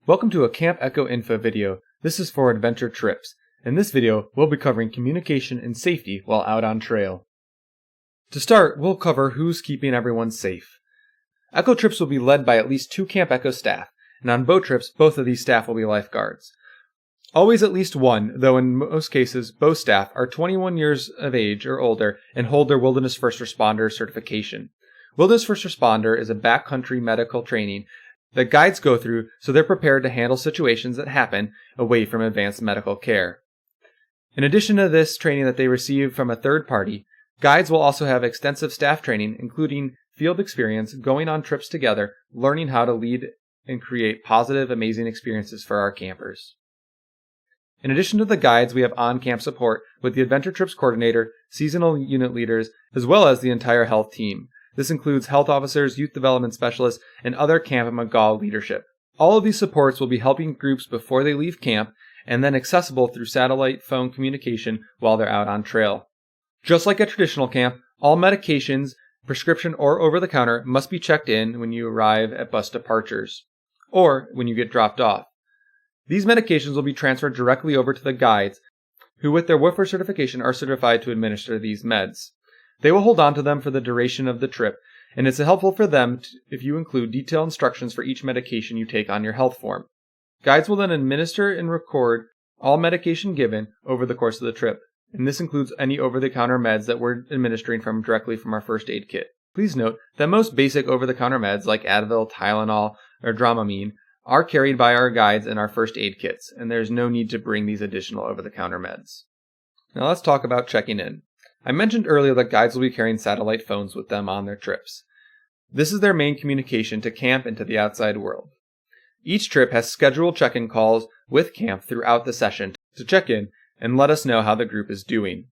Welcome to a Camp Echo Info video. This is for adventure trips. In this video, we'll be covering communication and safety while out on trail. To start, we'll cover who's keeping everyone safe. Echo trips will be led by at least 2 Camp Echo staff, and on boat trips, both of these staff will be lifeguards. Always at least one, though in most cases, both staff are 21 years of age or older and hold their Wilderness First Responder certification. Wilderness First Responder is a backcountry medical training that guides go through so they're prepared to handle situations that happen away from advanced medical care. In addition to this training that they receive from a third party, guides will also have extensive staff training, including field experience, going on trips together, learning how to lead and create positive, amazing experiences for our campers. In addition to the guides, we have on-camp support with the Adventure Trips Coordinator, seasonal unit leaders, as well as the entire health team. This includes health officers, youth development specialists, and other Camp and McGaw leadership. All of these supports will be helping groups before they leave camp, and then accessible through satellite phone communication while they're out on trail. Just like at traditional camp, all medications, prescription or over-the-counter, must be checked in when you arrive at bus departures, or when you get dropped off. These medications will be transferred directly over to the guides, who with their WIFR certification are certified to administer these meds. They will hold on to them for the duration of the trip, and it's helpful for them if you include detailed instructions for each medication you take on your health form. Guides will then administer and record all medication given over the course of the trip, and this includes any over-the-counter meds that we're administering directly from our first aid kit. Please note that most basic over-the-counter meds like Advil, Tylenol, or Dramamine are carried by our guides in our first aid kits, and there's no need to bring these additional over-the-counter meds. Now let's talk about checking in. I mentioned earlier that guides will be carrying satellite phones with them on their trips. This is their main communication to camp and to the outside world. Each trip has scheduled check-in calls with camp throughout the session to check in and let us know how the group is doing.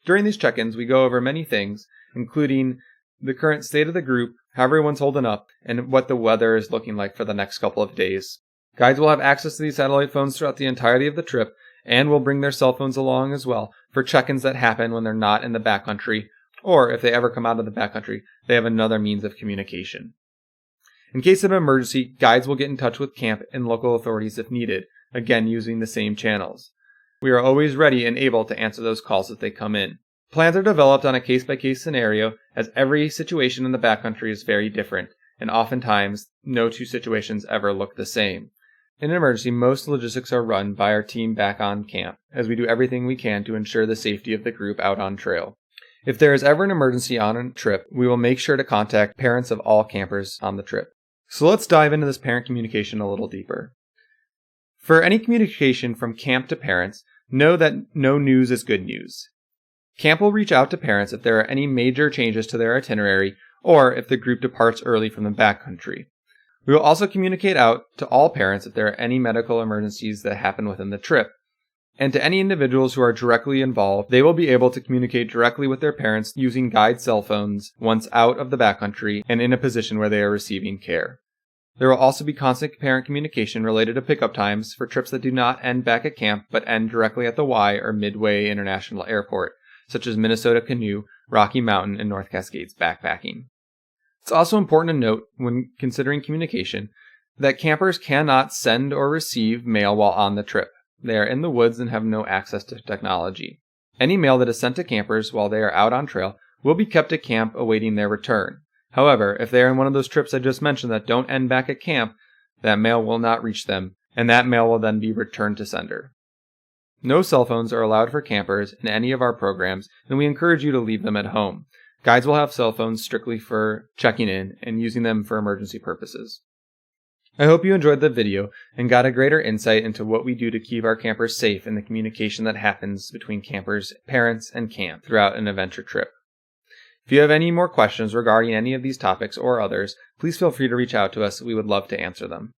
During these check-ins, we go over many things, including the current state of the group, how everyone's holding up, and what the weather is looking like for the next couple of days. Guides will have access to these satellite phones throughout the entirety of the trip, and will bring their cell phones along as well for check-ins that happen when they're not in the backcountry, or if they ever come out of the backcountry, they have another means of communication. In case of an emergency, guides will get in touch with camp and local authorities if needed, again using the same channels. We are always ready and able to answer those calls if they come in. Plans are developed on a case-by-case scenario, as every situation in the backcountry is very different, and oftentimes no two situations ever look the same. In an emergency, most logistics are run by our team back on camp, as we do everything we can to ensure the safety of the group out on trail. If there is ever an emergency on a trip, we will make sure to contact parents of all campers on the trip. So let's dive into this parent communication a little deeper. For any communication from camp to parents, know that no news is good news. Camp will reach out to parents if there are any major changes to their itinerary, or if the group departs early from the backcountry. We will also communicate out to all parents if there are any medical emergencies that happen within the trip. And to any individuals who are directly involved, they will be able to communicate directly with their parents using guide cell phones once out of the backcountry and in a position where they are receiving care. There will also be constant parent communication related to pickup times for trips that do not end back at camp but end directly at the Y or Midway International Airport, such as Minnesota Canoe, Rocky Mountain, and North Cascades backpacking. It's also important to note, when considering communication, that campers cannot send or receive mail while on the trip. They are in the woods and have no access to technology. Any mail that is sent to campers while they are out on trail will be kept at camp awaiting their return. However, if they are in one of those trips I just mentioned that don't end back at camp, that mail will not reach them, and that mail will then be returned to sender. No cell phones are allowed for campers in any of our programs, and we encourage you to leave them at home. Guides will have cell phones strictly for checking in and using them for emergency purposes. I hope you enjoyed the video and got a greater insight into what we do to keep our campers safe in the communication that happens between campers, parents, and camp throughout an adventure trip. If you have any more questions regarding any of these topics or others, please feel free to reach out to us. We would love to answer them.